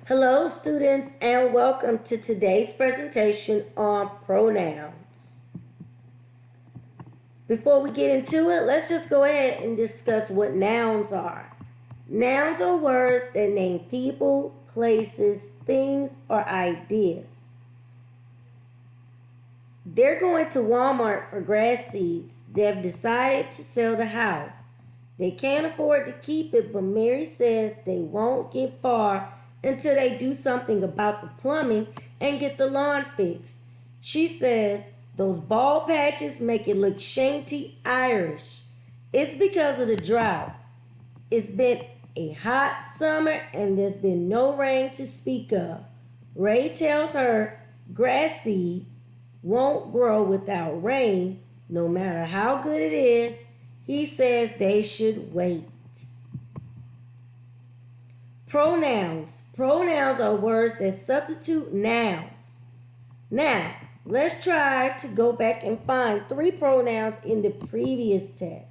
Hello, students, and welcome to today's presentation on pronouns. Before we get into it, let's just go ahead and discuss what nouns are. Nouns are words that name people, places, things, or ideas. They're going to Walmart for grass seeds. They've decided to sell the house. They can't afford to keep it, but Mary says they won't get far until they do something about the plumbing and get the lawn fixed. She says those bald patches make it look shanty Irish. It's because of the drought. It's been a hot summer and there's been no rain to speak of. Ray tells her grass seed won't grow without rain, no matter how good it is. He says they should wait. Pronouns. Pronouns are words that substitute nouns. Now, let's try to go back and find 3 pronouns in the previous text.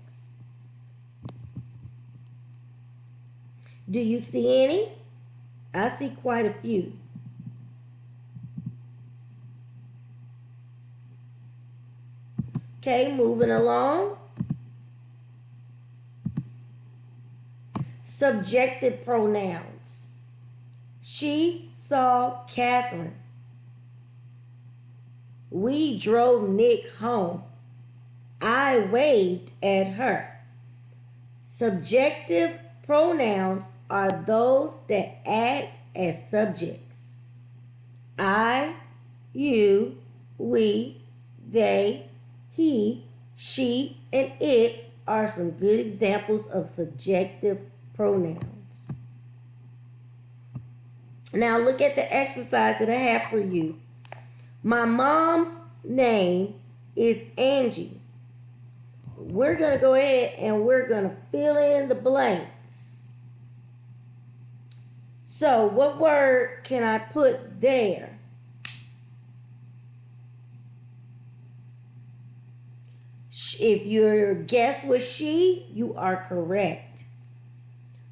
Do you see any? I see quite a few. Okay, moving along. Subjective pronouns. She saw Catherine. We drove Nick home. I waved at her. Subjective pronouns are those that act as subjects. I, you, we, they, he, she, and it are some good examples of subjective pronouns. Now look at the exercise that I have for you. My mom's name is Angie. We're going to go ahead and we're going to fill in the blanks. So what word can I put there? If your guess was she, you are correct.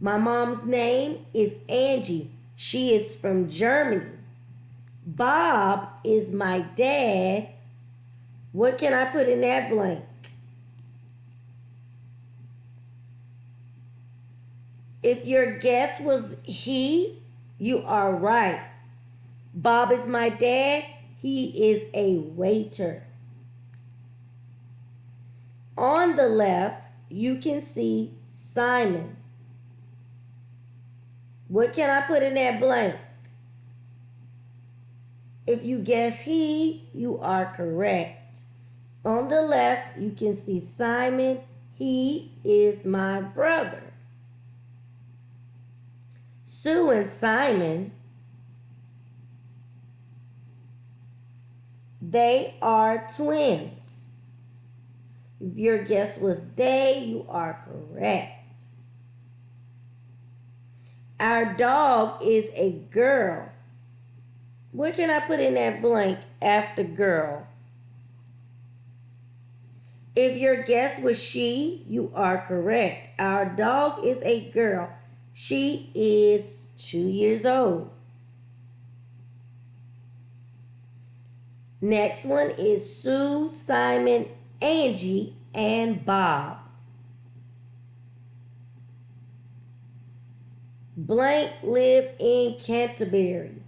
My mom's name is Angie. She is from Germany. Bob is my dad. What can I put in that blank? If your guess was he, you are right. Bob is my dad. He is a waiter. On the left, you can see Simon. What can I put in that blank? If you guess he, you are correct. On the left, you can see Simon. He is my brother. Sue and Simon, they are twins. If your guess was they, you are correct. Our dog is a girl. What can I put in that blank after girl? If your guess was she, you are correct. Our dog is a girl. She is 2 years old. Next one is Sue, Simon, Angie, and Bob. Blank live in Canterbury.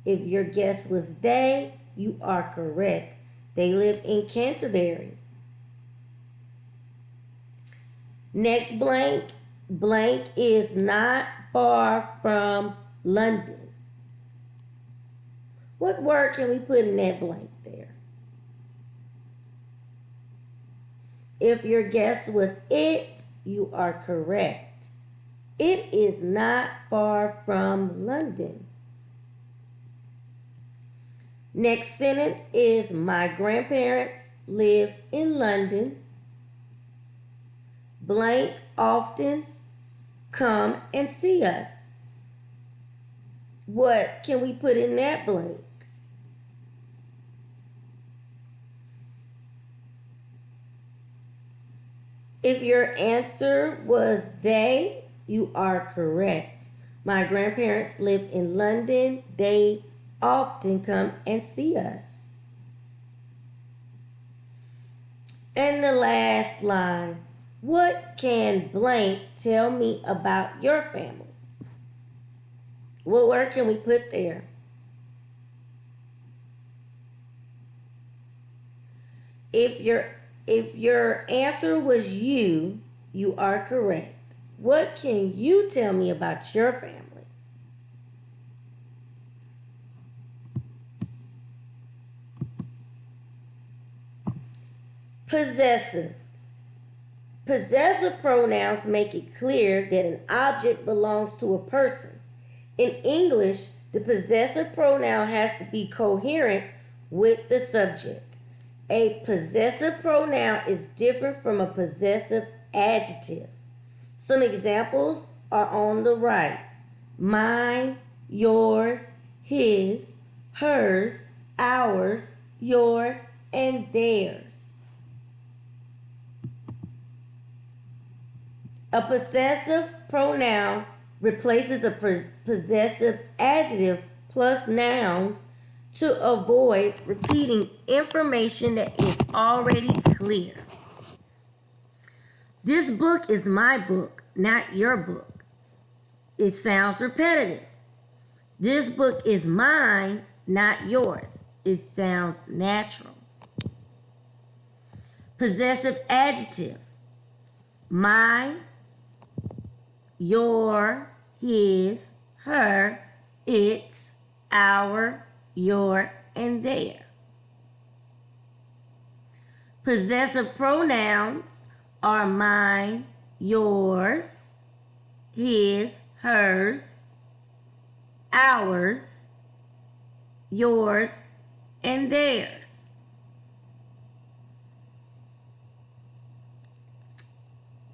If your guess was they, you are correct. They live in Canterbury. Next blank, blank is not far from London. What word can we put in that blank there? If your guess was it, you are correct. It is not far from London. Next sentence is my grandparents live in London. Blank often come and see us. What can we put in that blank? If your answer was they, you are correct. My grandparents live in London. They often come and see us. And the last line, what can blank tell me about your family? What word can we put there? If your answer was you are correct. What can you tell me about your family? Possessive. Possessive pronouns make it clear that an object belongs to a person. In English, the possessive pronoun has to be coherent with the subject. A possessive pronoun is different from a possessive adjective. Some examples are on the right. Mine, yours, his, hers, ours, yours, and theirs. A possessive pronoun replaces a possessive adjective plus nouns to avoid repeating information that is already clear. This book is my book, not your book. It sounds repetitive. This book is mine, not yours. It sounds natural. Possessive adjective. My, your, his, her, its, our, your, and their. Possessive pronouns are mine, yours, his, hers, ours, yours, and theirs.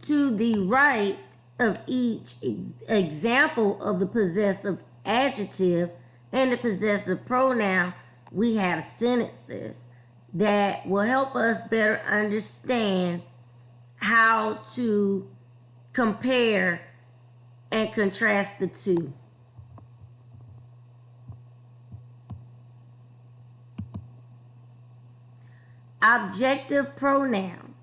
To the right of each example of the possessive adjective and the possessive pronoun, we have sentences that will help us better understand how to compare and contrast the two. Objective pronoun.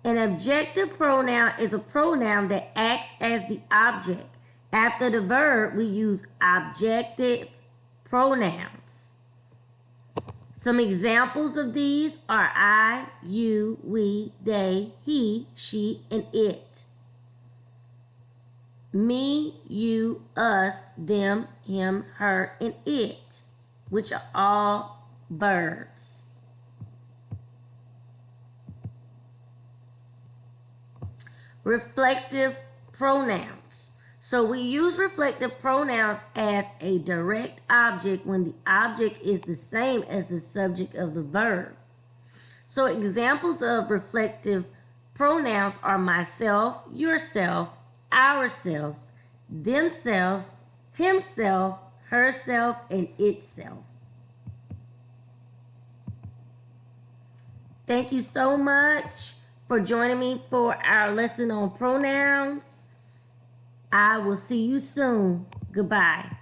An objective pronoun is a pronoun that acts as the object. After the verb, we use objective pronouns. Some examples of these are I, you, we, they, he, she, and it. Me, you, us, them, him, her, and it, which are all verbs. Reflective pronouns. So we use reflective pronouns as a direct object when the object is the same as the subject of the verb. So examples of reflective pronouns are myself, yourself, ourselves, themselves, himself, herself, and itself. Thank you so much for joining me for our lesson on pronouns. I will see you soon. Goodbye.